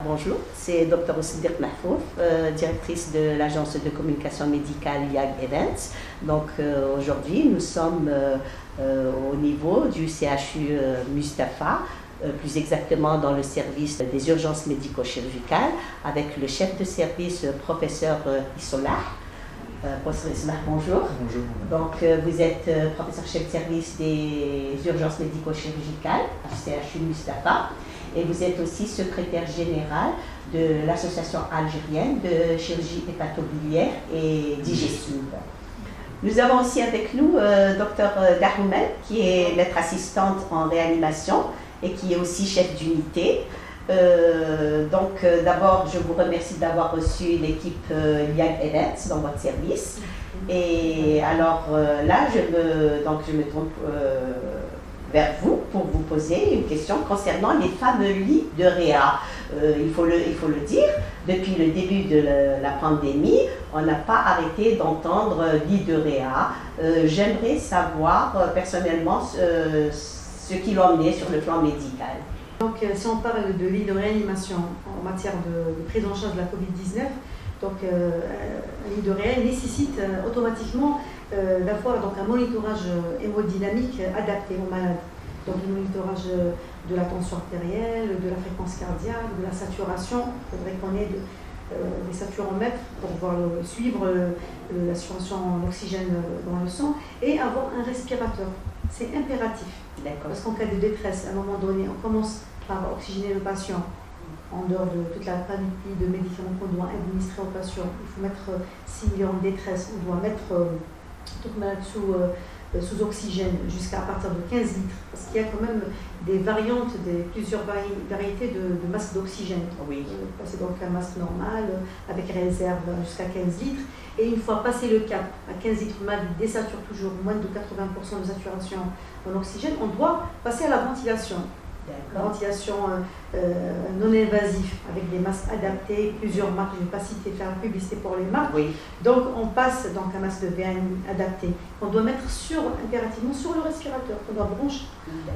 Bonjour, c'est Dr Siddiq Mahfouf, directrice de l'agence de communication médicale YAG Events. Donc aujourd'hui, nous sommes au niveau du CHU Mustapha, plus exactement dans le service des urgences médico-chirurgicales, avec le chef de service, professeur Issolah. Professeur Issolah, bonjour. Bonjour. Donc vous êtes professeur chef de service des urgences médico-chirurgicales du CHU Mustapha. Et vous êtes aussi secrétaire général de l'Association algérienne de chirurgie hépatobiliaire et digestive. Nous avons aussi avec nous Dr Dahoumel, qui est notre assistante en réanimation et qui est aussi chef d'unité. D'abord, je vous remercie d'avoir reçu l'équipe YAG Events dans votre service. Et alors là, je me tourne vers vous pour vous poser une question concernant les fameux lits de réa. Il faut le dire, depuis le début de la pandémie, on n'a pas arrêté d'entendre lit de réa. J'aimerais savoir personnellement ce qui l'a emmené sur le plan médical. Donc si on parle de lit de réanimation en matière de prise en charge de la Covid-19, donc un lit de réa nécessite automatiquement d'avoir un monitorage hémodynamique adapté aux malades. Donc le monitorage de la tension artérielle, de la fréquence cardiaque, de la saturation. Il faudrait qu'on ait des saturomètres pour pouvoir suivre la saturation en oxygène dans le sang et avoir un respirateur. C'est impératif. Parce qu'en cas de détresse, à un moment donné, on commence par oxygéner le patient. En dehors de toute la panoplie de médicaments qu'on doit administrer au patient, il faut mettre, s'il est en détresse, on doit mettre toute malade sous oxygène jusqu'à partir de 15 litres, parce qu'il y a quand même des variantes, plusieurs variétés de masques d'oxygène. Oui. C'est donc un masque normal, avec réserve jusqu'à 15 litres. Et une fois passé le cap à 15 litres, le malade désature toujours moins de 80% de saturation en oxygène, on doit passer à la ventilation. Ventilation non invasive avec des masques adaptés, plusieurs marques, je ne vais pas citer, faire la publicité pour les marques. Oui. Donc on passe un masque de VNI adapté qu'on doit mettre impérativement sur le respirateur, qu'on doit brancher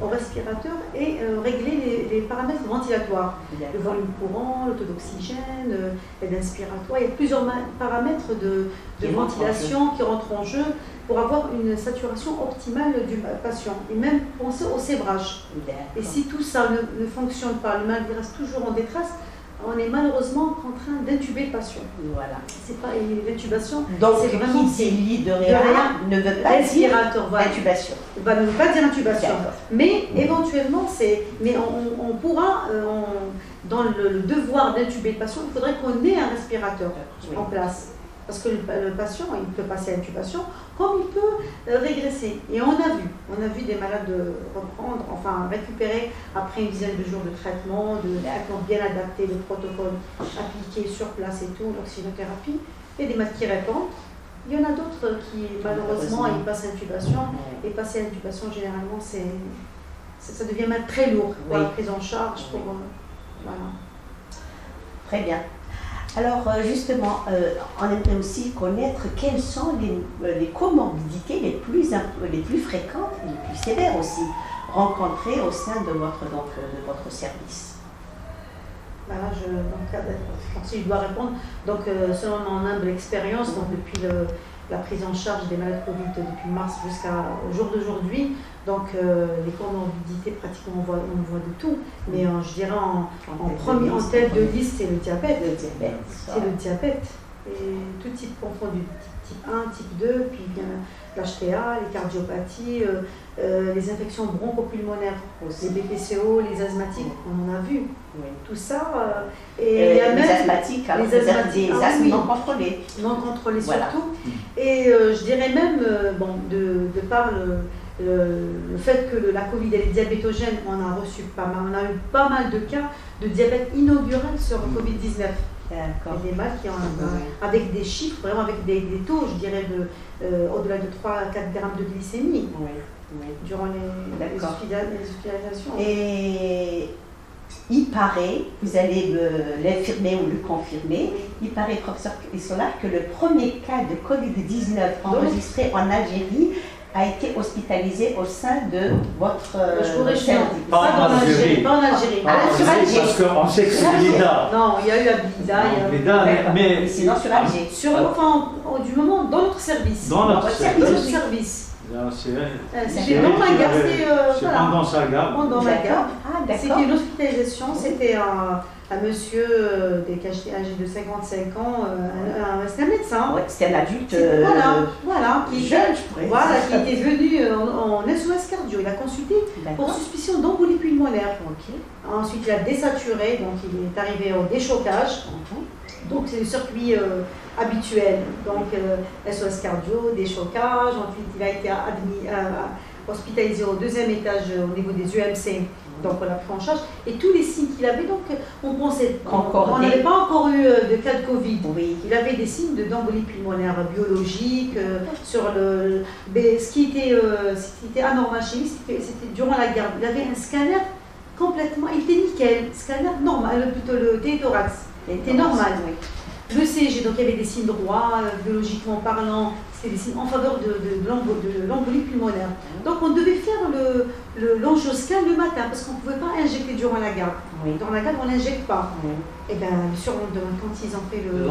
au respirateur et régler les paramètres ventilatoires, le volume courant, le taux d'oxygène, l'aide inspiratoire. Il y a plusieurs paramètres de ventilation qui rentrent en jeu pour avoir une saturation optimale du patient et même penser au sévrage. Et si tout ça ne fonctionne pas, le malade reste toujours en détresse, on est malheureusement en train d'intuber le patient. Voilà. C'est pas l'intubation. Donc, c'est vraiment qui dit lit de réa ne veut pas dire intubation. Ne veut pas dire intubation. Mais éventuellement, on pourra, dans le devoir d'intuber le patient, il faudrait qu'on ait un respirateur en place. Parce que le patient, il peut passer à l'intubation, comme il peut régresser. Et on a vu des malades récupérer après une dizaine de jours de traitement bien adapté, de protocole appliqué sur place et tout, l'oxygénothérapie, et des malades qui répondent. Il y en a d'autres qui, malheureusement, ils passent à l'intubation. Et passer à l'intubation, généralement, ça devient même très lourd pour la prise en charge. Voilà. Très bien. Alors justement, on aimerait aussi connaître quelles sont les comorbidités les plus fréquentes et les plus sévères aussi rencontrées au sein de votre service. Là, si je dois répondre, selon mon humble expérience, depuis la prise en charge des malades Covid depuis mars jusqu'au jour d'aujourd'hui, les comorbidités, pratiquement on voit de tout, mais je dirais en tête de liste, c'est le diabète. C'est le diabète. Et tout type confondu, type 1, type 2, puis bien l'HTA, les cardiopathies, les infections bronchopulmonaires, les BPCO, les asthmatiques, on en a vu. Oui. Tout ça. Et il y a même les asthmatiques, des asthmes non contrôlés. Non contrôlés Voilà. surtout. Et je dirais même, de par le fait que la Covid elle est diabétogène, on a eu pas mal de cas de diabète inaugural sur le Covid-19. D'accord. Il y a des malades qui ont avec des chiffres, vraiment avec des taux, je dirais, au-delà de 3 à 4 grammes de glycémie durant les hospitalisations. Et il paraît, vous allez l'infirmer ou le confirmer, il paraît, professeur Issolah, que le premier cas de Covid-19 enregistré en Algérie a été hospitalisé au sein de votre service. Pas en Algérie. Pas en Algérie. Sur Alger. Parce qu'on sait que c'est Blida. Non, il y a eu à Blida. Mais sinon sur Alger. Du moment dans notre service. Dans notre service. C'était dans la gare. C'est pendant sa garde. Pendant la garde. C'était une hospitalisation. Oui. C'était un monsieur âgé de 55 ans, c'était un médecin. Oui, c'était un adulte qui jeune, je pourrais qui était venu en SOS cardio. Il a consulté pour suspicion d'embolie pulmonaire. Ensuite, il a désaturé, donc il est arrivé au déchocage. Donc c'est le circuit habituel. Donc SOS cardio, déchocage. Ensuite, il a été hospitalisé au 2e étage au niveau des UMC. Donc on l'a pris en charge. Et tous les signes qu'il avait, donc on pensait, on n'avait pas encore eu de cas de Covid. Oui. Il avait des signes d'embolie pulmonaire biologique, ce qui était anormal chez lui, c'était durant la garde. Il avait un scanner complètement, il était nickel, scanner normal, plutôt le T-thorax, était normal. Oui. Le CG, donc il y avait des signes droits, biologiquement parlant, c'était des signes en faveur de l'embolie pulmonaire. Donc on devait faire l'angioscan le matin, parce qu'on ne pouvait pas injecter durant la garde. Oui. Dans la garde, on n'injecte pas. Oui. Et bien, le surlendemain, quand ils ont fait le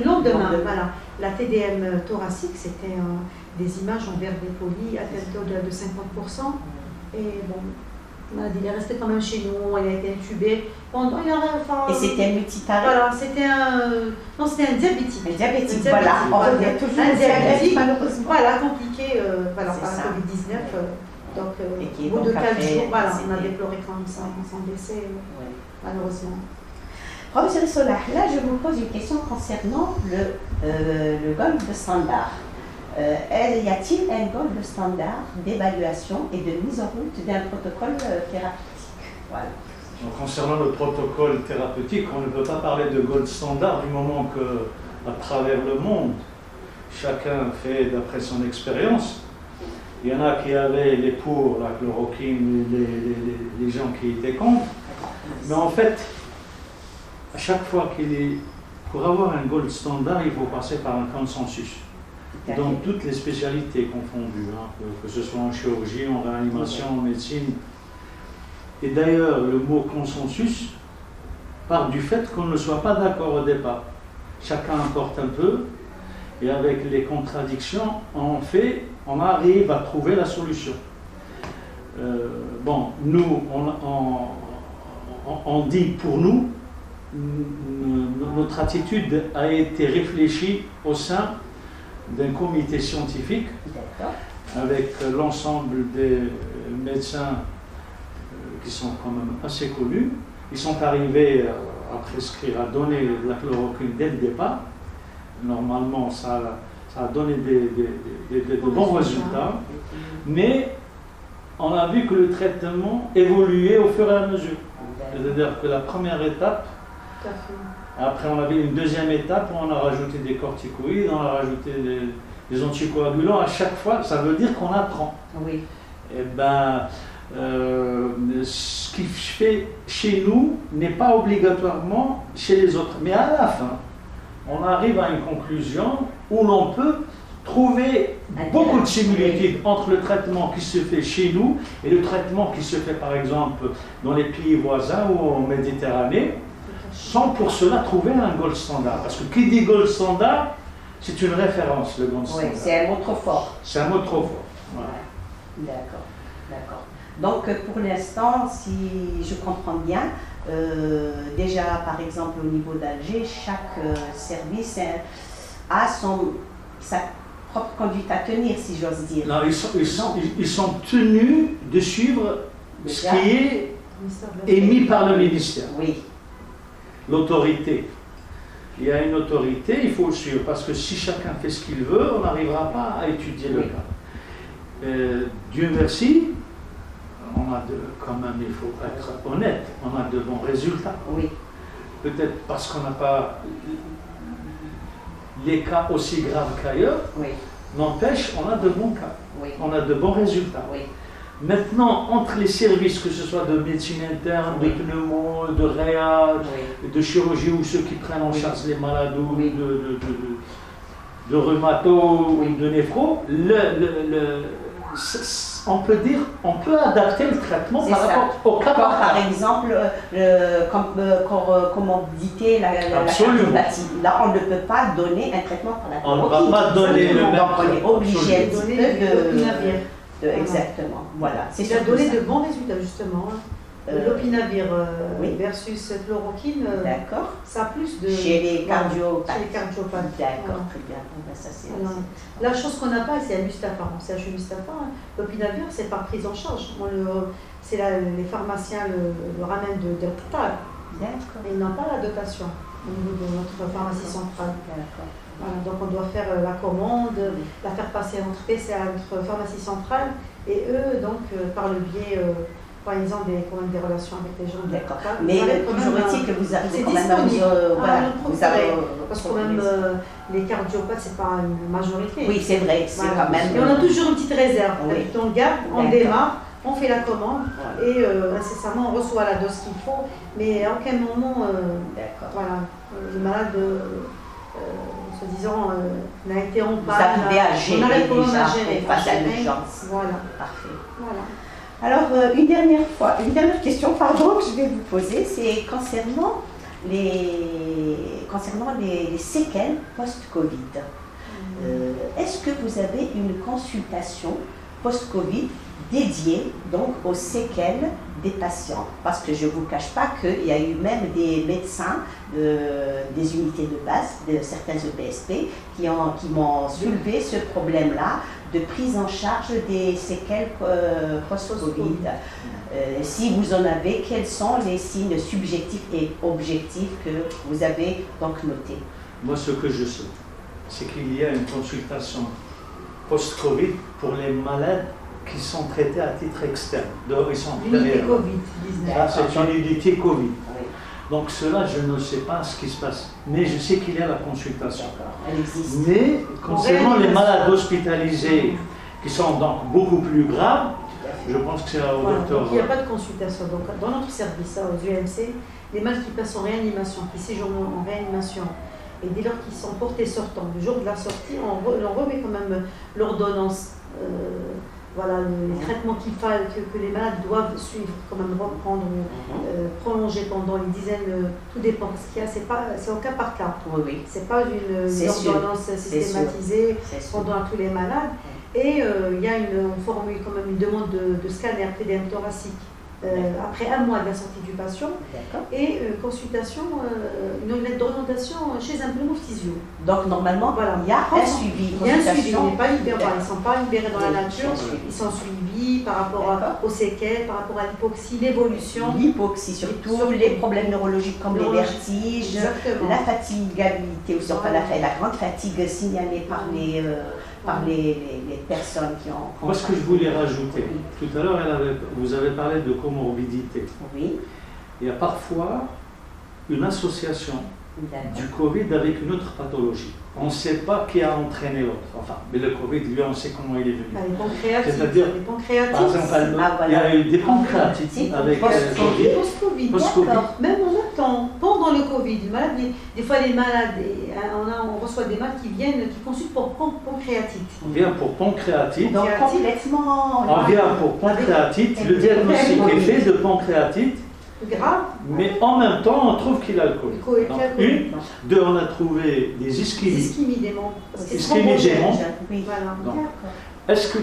lendemain, voilà, la TDM thoracique, c'était des images en verre dépoli, à au-delà de 50%. Et bon, il est resté quand même chez nous, il a été intubé. Et c'était multiparé. Voilà, c'était un diabétique. Un diabétique, voilà. Il y a toujours un diabétique, malheureusement. Voilà, compliqué par la Covid-19. Donc, au bout de 4 jours, voilà, on a déploré quand même son décès, malheureusement. Professeur Solah, là je vous pose une question concernant le gold standard. Y a-t-il un gold standard d'évaluation et de mise en route d'un protocole thérapeutique? Voilà. Donc, concernant le protocole thérapeutique, on ne peut pas parler de gold standard du moment que, à travers le monde, chacun fait d'après son expérience. Il y en a qui avaient les pour la chloroquine, les gens qui étaient contre. Mais en fait, à chaque fois pour avoir un gold standard, il faut passer par un consensus. Dans toutes les spécialités confondues, que ce soit en chirurgie, en réanimation, en médecine. Et d'ailleurs, le mot consensus part du fait qu'on ne soit pas d'accord au départ. Chacun apporte un peu, et avec les contradictions, on arrive à trouver la solution. Nous, on dit pour nous, notre attitude a été réfléchie au sein d'un comité scientifique avec l'ensemble des médecins qui sont quand même assez connus. Ils sont arrivés à prescrire, à donner la chloroquine dès le départ. Normalement, ça a donné de bons résultats, mais on a vu que le traitement évoluait au fur et à mesure. C'est-à-dire que la première étape, après on avait une deuxième étape où on a rajouté des corticoïdes, on a rajouté des anticoagulants. À chaque fois, ça veut dire qu'on apprend. Oui. Et ce qui fait chez nous n'est pas obligatoirement chez les autres. Mais à la fin, on arrive à une conclusion où l'on peut trouver beaucoup de similitudes entre le traitement qui se fait chez nous et le traitement qui se fait par exemple dans les pays voisins ou en Méditerranée, sans pour cela trouver un gold standard. Parce que qui dit gold standard, c'est une référence, le gold standard. Oui, c'est un mot trop fort. C'est un mot trop fort. Voilà. D'accord. Donc pour l'instant, si je comprends bien, déjà par exemple au niveau d'Alger, chaque service a sa propre conduite à tenir, si j'ose dire. Non, ils sont tenus de suivre ce qui est émis par le ministère. Oui. L'autorité. Il y a une autorité, il faut le suivre, parce que si chacun fait ce qu'il veut, on n'arrivera pas à étudier le cas. Dieu merci, quand même, il faut être honnête, on a de bons résultats. Oui. Peut-être parce qu'on n'a pas les cas aussi graves qu'ailleurs, oui. N'empêche, on a de bons cas, oui. On a de bons résultats. Oui. Maintenant, entre les services, que ce soit de médecine interne, oui. de pneumo, de réa, oui. de chirurgie ou ceux qui prennent en charge les malades ou oui. de rhumato oui. ou de néphro, on peut dire, on peut adapter le traitement C'est par ça. rapport au cas Comme par par cas. exemple, comorbidité, la Absolument. cardiopathie. Là, on ne peut pas donner un traitement par la On ne va chloroquine. pas donner le même Donc, on est traitement. obligé un Absolument. petit Donner peu de l'opinavir. Exactement, voilà. C'est Il a surtout donné ça. de bons résultats justement. L'opinavir oui. versus chloroquine, D'accord. ça a plus de... Chez les Voilà, cardiopathes. chez les cardiopathes. D'accord, Voilà. très bien. Bon, ben, ça, c'est Voilà. La chose qu'on n'a pas, c'est un Mustapha. On sait Mustapha. L'opinavir, c'est par prise en charge. Les pharmaciens le ramènent de l'hôpital. D'accord. Mais ils n'ont pas la dotation au niveau de notre pharmacie centrale. D'accord. Voilà, donc on doit faire la commande, la faire passer entre PCA, notre pharmacie centrale, et eux, donc, par le biais, par exemple, des relations avec les gens de D'accord. l'hôpital. Mais vous avez quand toujours même est-il que vous arrivez c'est quand même à vous, disponible. voilà, nous vous procurer. avez, Parce que même les cardiopathes, c'est pas une majorité. oui, c'est vrai, c'est Voilà. quand même. Et on a toujours une petite réserve. Oui. On garde, on D'accord. démarre, on fait la commande, Voilà. et incessamment, on reçoit la dose qu'il faut, mais à aucun moment, D'accord. voilà, le malade, soi-disant, n'a été en Vous panne. arrivez à gérer On arrive quand même déjà à gérer. face à l'urgence. Voilà. Parfait. Voilà. Alors, une dernière question, pardon, que je vais vous poser, c'est concernant les séquelles post-Covid. Est-ce que vous avez une consultation post-Covid dédiée donc aux séquelles des patients? Parce que je ne vous cache pas qu'il y a eu même des médecins des unités de base, de certains EPSP, qui m'ont soulevé ce problème-là de prise en charge des séquelles post-Covid. Si vous en avez, quels sont les signes subjectifs et objectifs que vous avez donc notés? Moi, ce que je sais, c'est qu'il y a une consultation post-Covid pour les malades qui sont traités à titre externe. Donc, ils sont L'unité derrière. Covid-19. Ça, c'est une unité Covid. Oui, Donc cela, je ne sais pas ce qui se passe. Mais je sais qu'il y a la consultation. d'accord, elle existe. Mais concernant les malades hospitalisés, qui sont donc beaucoup plus graves, je pense que c'est au Voilà, docteur. donc il n'y a pas de consultation. Donc, dans notre service, aux UMC, les malades qui passent en réanimation, qui séjournent en réanimation, et dès lors qu'ils sont portés sortants, le jour de la sortie, on remet quand même l'ordonnance, voilà, les traitements que les malades doivent suivre, quand même reprendre, prolonger pendant une dizaine, tout dépend, parce qu'il y a, c'est au cas par cas. Oui, oui, C'est pas une C'est sûr. ordonnance systématisée c'est sûr. pendant tous les malades. Et il y a une formule, quand même, une demande de scanner PDM thoracique après un mois de la sortie du patient D'accord. et consultation, une lettre d'orientation chez un pneumophysio. Donc normalement, Voilà. il y a un suivi. Il y a un suivi, consultation. il n'est pas libéré, ils ne sont pas libérés dans la Oui, nature, ils sont suivis. ils sont suivis par rapport D'accord. aux séquelles, par rapport à l'hypoxie, l'évolution. L'hypoxie surtout, les problèmes neurologiques comme les vertiges, Exactement. la fatigabilité, ou sur Voilà. la grande fatigue signalée par les personnes qui ont... Moi, ce que je voulais rajouter, tout à l'heure, vous avez parlé de comorbidité. Oui, Il y a parfois une association d'accord. du Covid avec une autre pathologie. On ne sait pas qui a entraîné l'autre. Enfin, mais le Covid, lui, on sait comment il est venu. Les pancréatites. C'est-à-dire, Les pancréatites. Par exemple, il y a eu des pancréatites avec le Covid. Post-Covid, Post-Covid. d'accord. Même en même temps, pendant le Covid, les malades, des fois les malades, on reçoit des malades qui viennent, qui consultent pour pancréatite. On vient pour pancréatite. Donc Pancréatite. complètement... On vient pour pancréatite. Le diagnostic est fait de pancréatite. Grave. Mais en même temps, on trouve qu'il a le Covid. Covid. Donc, une, deux, on a trouvé des ischémies. Ischémie des membres. Parce que c'est Ischémie des thrombogène. membres. Oui, Voilà. Donc, d'accord. est-ce que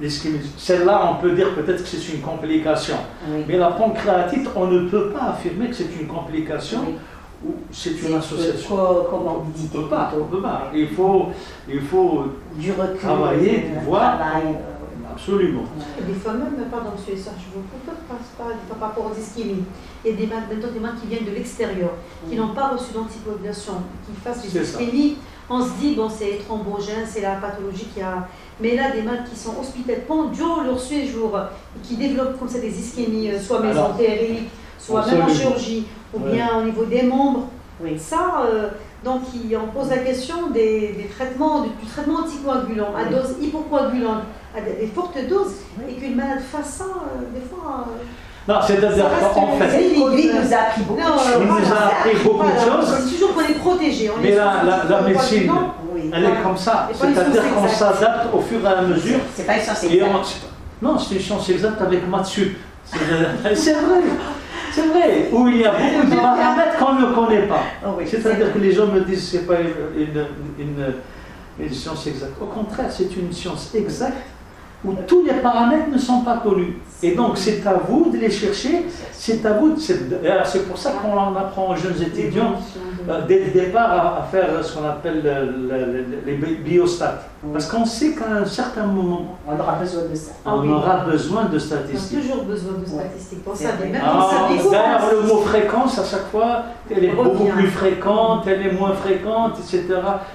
l'ischémie, celle-là, on peut dire peut-être que c'est une complication. Oui. Mais la pancréatite, on ne peut pas affirmer que c'est une complication Oui. ou c'est une association. Comorbidité On ne peut pas. plutôt. On peut pas. Oui. Il faut Du recul. travailler, voir. travail, Absolument. Et des fois même, pardon monsieur Essar, je vous coupe par rapport aux ischémies. Il y a des malades qui viennent de l'extérieur, qui n'ont pas reçu d'anticoagulation, qui fassent des C'est ça. ischémies. On se dit, bon, c'est thrombogène, c'est la pathologie qui a. Mais là, des malades qui sont hospitalisés durant leur séjour et qui développent comme ça des ischémies, soit Alors, mésentériques, soit même en absolument. chirurgie, ou Ouais. bien au niveau des membres. Oui. Ça, donc, on pose la question des traitements, du traitement anticoagulant à Oui. dose hypocoagulante, à des fortes doses, Oui. et qu'une malade fasse ça, des fois. Non, c'est-à-dire Ça reste qu'en une fait, Le Covid nous a appris beaucoup Non, de choses. il nous a appris beaucoup de Voilà, choses. c'est toujours qu'on est protégé. Mais la médecine, Oui. Elle est comme ça. C'est pas une C'est-à-dire science qu'on exacte. s'adapte au fur et à mesure. C'est pas une science Et exacte. non, c'est une science exacte avec Mathieu. C'est vrai. C'est vrai. Où il y a beaucoup de paramètres qu'on ne connaît pas. Oh oui, C'est-à-dire que les gens me disent que ce n'est pas une science exacte. Au contraire, c'est une science exacte où tous les paramètres ne sont pas connus. Et donc, c'est à vous de les chercher, c'est à vous. C'est pour ça qu'on apprend aux jeunes étudiants, dès le départ, à faire ce qu'on appelle les biostats. Parce qu'on sait qu'à un certain moment, on aura besoin de ça. on aura besoin de On a statistiques. toujours besoin de statistiques. Pour C'est ça, vrai. même pour ça, D'ailleurs, le mot fréquence, à chaque fois, elle est beaucoup revient. plus fréquente, elle est moins fréquente, etc.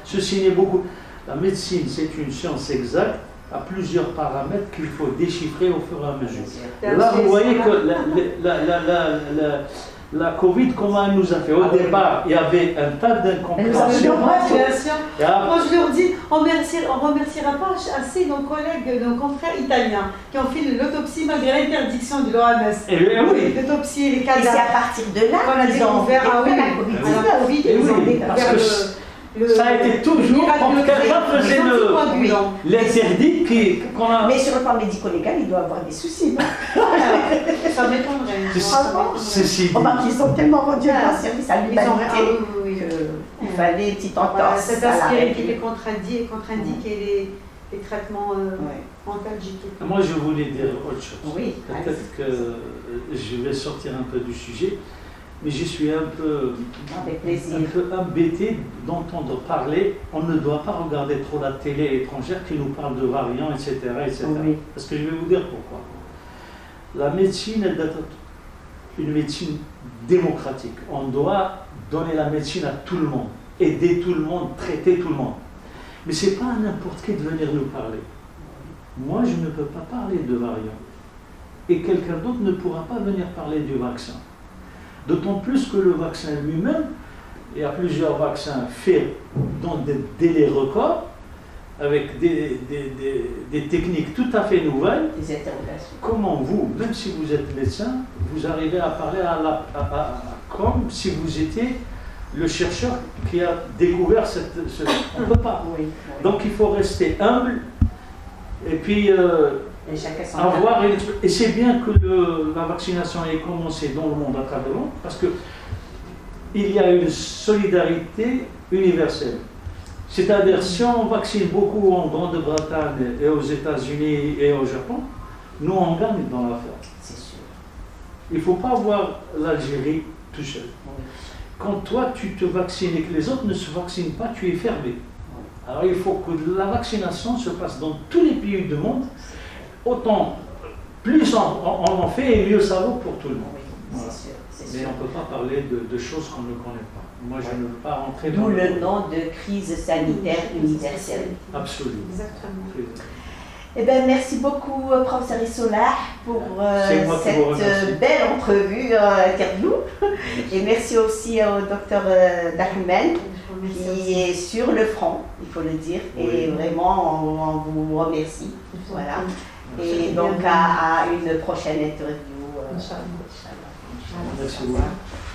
Ceci n'est beaucoup. La médecine, c'est une science exacte à plusieurs paramètres qu'il faut déchiffrer au fur et à mesure. Là, vous voyez que la Covid, comment elle nous a fait? Au départ, il y avait un tas d'incompréhensions. Moi, je leur dis, on ne remerciera pas assez nos collègues, nos confrères italiens qui ont fait l'autopsie malgré l'interdiction de l'OMS. Oui. D'autopsier les Et c'est à cadavres. partir de là On a qu'ils ont découvert, ah oui, la à la Covid, Et ils ont oui, découvert parce que ça a été toujours quand quelqu'un faisait l'interdit qu'on a. Mais sur le plan médico-légal, il doit avoir des soucis. Non? Ça m'étonnerait. Ceci dit. Remarque, ils ont tellement rendu leur service à Ils ont l'humanité qu'il fallait une petite entorse. Cette à la aspirine qui règle. est contre-indique et les traitements antalgiques. Moi, je voulais dire autre chose. Oui, Peut-être que je vais sortir un peu du sujet, mais je suis un peu embêté d'entendre parler. On ne doit pas regarder trop la télé étrangère qui nous parle de variants, etc. etc. Oui. Parce que je vais vous dire pourquoi. La médecine, elle doit être une médecine démocratique. On doit donner la médecine à tout le monde, aider tout le monde, traiter tout le monde. Mais ce n'est pas à n'importe qui de venir nous parler. Moi, je ne peux pas parler de variants. Et quelqu'un d'autre ne pourra pas venir parler du vaccin. D'autant plus que le vaccin lui-même, il y a plusieurs vaccins faits dans des délais records, avec des techniques tout à fait nouvelles. Des interrogations. Comment vous, même si vous êtes médecin, vous arrivez à parler comme si vous étiez le chercheur qui a découvert on ne peut pas. Oui. Donc il faut rester humble et puis Et chacun son avoir et c'est bien que la vaccination ait commencé dans le monde à travers le monde parce que il y a une solidarité universelle. C'est-à-dire si on vaccine beaucoup en Grande-Bretagne et aux États-Unis et au Japon, nous on gagne dans l'affaire. C'est sûr. Il ne faut pas voir l'Algérie tout seul. Oui. Quand toi tu te vaccines et que les autres ne se vaccinent pas, tu es fermé. Alors il faut que la vaccination se passe dans tous les pays du monde. Autant, plus on en fait et mieux ça vaut pour tout le monde. Oui, Voilà. c'est sûr. Mais on ne peut pas parler de choses qu'on ne connaît pas. Moi je ne veux pas rentrer dans D'où le nom de crise sanitaire universelle. Absolument. Exactement. Eh bien, merci beaucoup, professeur Issolah, pour C'est moi qui vous remercie. cette belle entrevue, interview. Et merci aussi au docteur Dahman, qui est sur le front, il faut le dire. Et Oui. vraiment, on vous remercie. Voilà. Et donc, à une prochaine interview. Inch'Allah. Merci beaucoup.